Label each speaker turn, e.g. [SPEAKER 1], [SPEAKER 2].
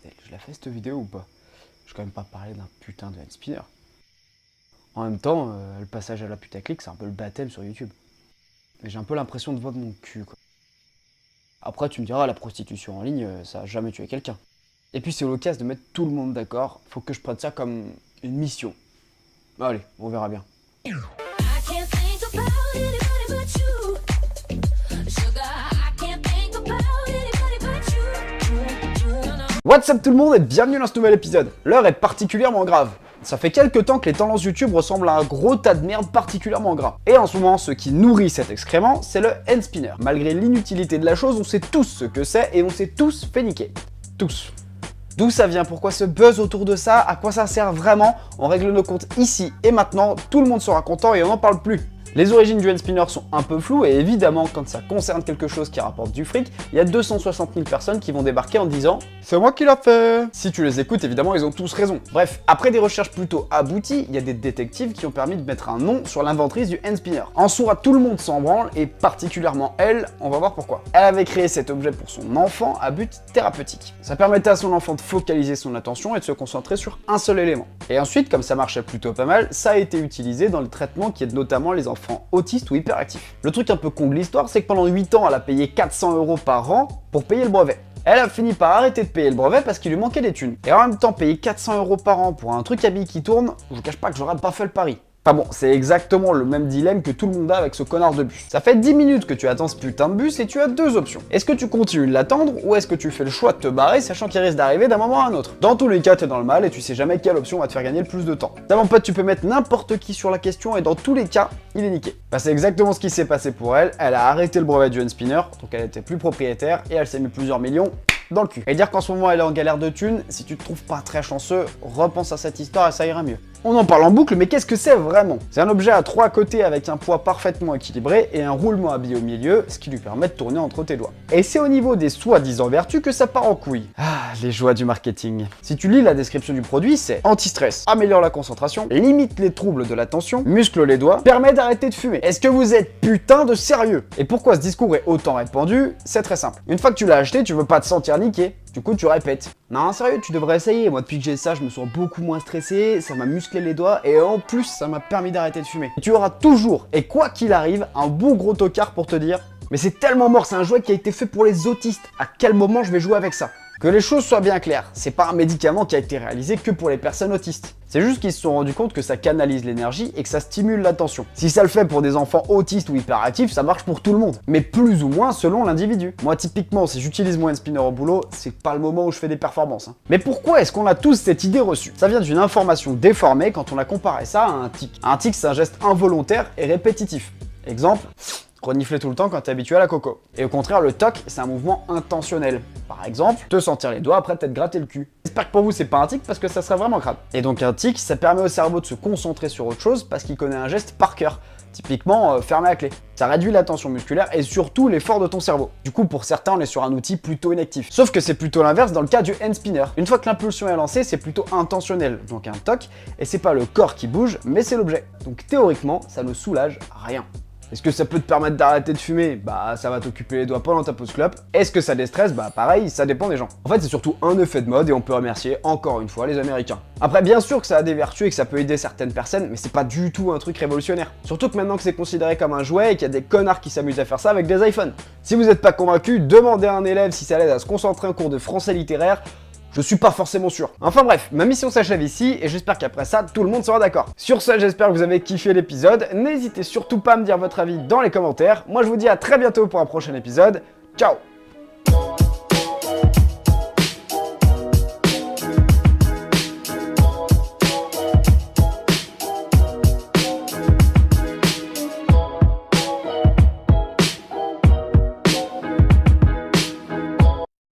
[SPEAKER 1] bordel, je la fais cette vidéo ou pas? Je vais quand même pas parler d'un putain de hand spinner. En même temps, le passage à la putaclic, c'est un peu le baptême sur YouTube. Mais j'ai un peu l'impression de vendre mon cul, quoi. Après, tu me diras, la prostitution en ligne, ça a jamais tué quelqu'un. Et puis c'est l'occasion de mettre tout le monde d'accord, faut que je prenne ça comme une mission. Allez, on verra bien. What's up tout le monde et bienvenue dans ce nouvel épisode. L'heure est particulièrement grave. Ça fait quelques temps que les tendances YouTube ressemblent à un gros tas de merde particulièrement gras. Et en ce moment, ce qui nourrit cet excrément, c'est le hand spinner. Malgré l'inutilité de la chose, on sait tous ce que c'est et on s'est tous fait niquer. Tous. D'où ça vient? Pourquoi ce buzz autour de ça? À quoi ça sert vraiment? On règle nos comptes ici et maintenant, tout le monde sera content et on n'en parle plus. Les origines du hand spinner sont un peu floues et évidemment, quand ça concerne quelque chose qui rapporte du fric, il y a 260 000 personnes qui vont débarquer en disant « C'est moi qui l'a fait !» Si tu les écoutes, évidemment, ils ont tous raison. Bref, après des recherches plutôt abouties, il y a des détectives qui ont permis de mettre un nom sur l'inventrice du hand spinner. En soi, tout le monde s'en branle et particulièrement elle, on va voir pourquoi. Elle avait créé cet objet pour son enfant à but thérapeutique. Ça permettait à son enfant de focaliser son attention et de se concentrer sur un seul élément. Et ensuite, comme ça marchait plutôt pas mal, ça a été utilisé dans le traitement qui aide notamment les enfants autistes ou hyperactifs. Le truc un peu con de l'histoire, c'est que pendant 8 ans, elle a payé 400 € par an pour payer le brevet. Elle a fini par arrêter de payer le brevet parce qu'il lui manquait des thunes. Et en même temps, payer 400 € par an pour un truc à billes qui tourne, je vous cache pas que j'aurais pas fait le pari. Enfin bon, c'est exactement le même dilemme que tout le monde a avec ce connard de bus. Ça fait 10 minutes que tu attends ce putain de bus et tu as deux options. Est-ce que tu continues de l'attendre ou est-ce que tu fais le choix de te barrer sachant qu'il risque d'arriver d'un moment à un autre? Dans tous les cas, t'es dans le mal et tu sais jamais quelle option va te faire gagner le plus de temps. Ça, mon pote, tu peux mettre n'importe qui sur la question et dans tous les cas, il est niqué. Bah, c'est exactement ce qui s'est passé pour elle. Elle a arrêté le brevet du hand spinner, donc elle était plus propriétaire et elle s'est mis plusieurs millions dans le cul. Et dire qu'en ce moment elle est en galère de thunes, si tu te trouves pas très chanceux, repense à cette histoire et ça ira mieux. On en parle en boucle, mais qu'est-ce que c'est vraiment? C'est un objet à 3 côtés avec un poids parfaitement équilibré et un roulement à billes au milieu, ce qui lui permet de tourner entre tes doigts. Et c'est au niveau des soi-disant vertus que ça part en couille. Ah, les joies du marketing. Si tu lis la description du produit, c'est anti-stress, améliore la concentration, limite les troubles de l'attention, muscle les doigts, permet d'arrêter de fumer. Est-ce que vous êtes putain de sérieux? Et pourquoi ce discours est autant répandu? C'est très simple. Une fois que tu l'as acheté, tu veux pas te sentir niqué. Du coup, tu répètes. Non, sérieux, tu devrais essayer. Moi, depuis que j'ai ça, je me sens beaucoup moins stressé, ça m'a musclé les doigts et en plus, ça m'a permis d'arrêter de fumer. Et tu auras toujours, et quoi qu'il arrive, un bon gros tocard pour te dire « Mais c'est tellement mort, c'est un jouet qui a été fait pour les autistes. À quel moment je vais jouer avec ça ?» Que les choses soient bien claires, c'est pas un médicament qui a été réalisé que pour les personnes autistes. C'est juste qu'ils se sont rendus compte que ça canalise l'énergie et que ça stimule l'attention. Si ça le fait pour des enfants autistes ou hyperactifs, ça marche pour tout le monde. Mais plus ou moins selon l'individu. Moi typiquement, si j'utilise mon hand spinner au boulot, c'est pas le moment où je fais des performances. Mais pourquoi est-ce qu'on a tous cette idée reçue? Ça vient d'une information déformée quand on a comparé ça à un tic. Un tic, c'est un geste involontaire et répétitif. Exemple, renifler tout le temps quand t'es habitué à la coco. Et au contraire, le toc, c'est un mouvement intentionnel. Par exemple, te sentir les doigts après t'être gratté le cul. J'espère que pour vous, c'est pas un tic parce que ça serait vraiment crade. Et donc un tic, ça permet au cerveau de se concentrer sur autre chose parce qu'il connaît un geste par cœur. Typiquement, fermer la clé. Ça réduit la tension musculaire et surtout l'effort de ton cerveau. Du coup, pour certains, on est sur un outil plutôt inactif. Sauf que c'est plutôt l'inverse dans le cas du hand spinner. Une fois que l'impulsion est lancée, c'est plutôt intentionnel, donc un toc, et c'est pas le corps qui bouge, mais c'est l'objet. Donc théoriquement, ça ne soulage rien. Est-ce que ça peut te permettre d'arrêter de fumer? Bah ça va t'occuper les doigts pendant ta pause clope. Est-ce que ça déstresse? Bah pareil, ça dépend des gens. En fait c'est surtout un effet de mode et on peut remercier encore une fois les Américains. Après bien sûr que ça a des vertus et que ça peut aider certaines personnes, mais c'est pas du tout un truc révolutionnaire. Surtout que maintenant que c'est considéré comme un jouet et qu'il y a des connards qui s'amusent à faire ça avec des iPhones. Si vous n'êtes pas convaincu, demandez à un élève si ça l'aide à se concentrer en cours de français littéraire. Je suis pas forcément sûr. Enfin bref, ma mission s'achève ici et j'espère qu'après ça, tout le monde sera d'accord. Sur ce, j'espère que vous avez kiffé l'épisode. N'hésitez surtout pas à me dire votre avis dans les commentaires. Moi, je vous dis à très bientôt pour un prochain épisode. Ciao!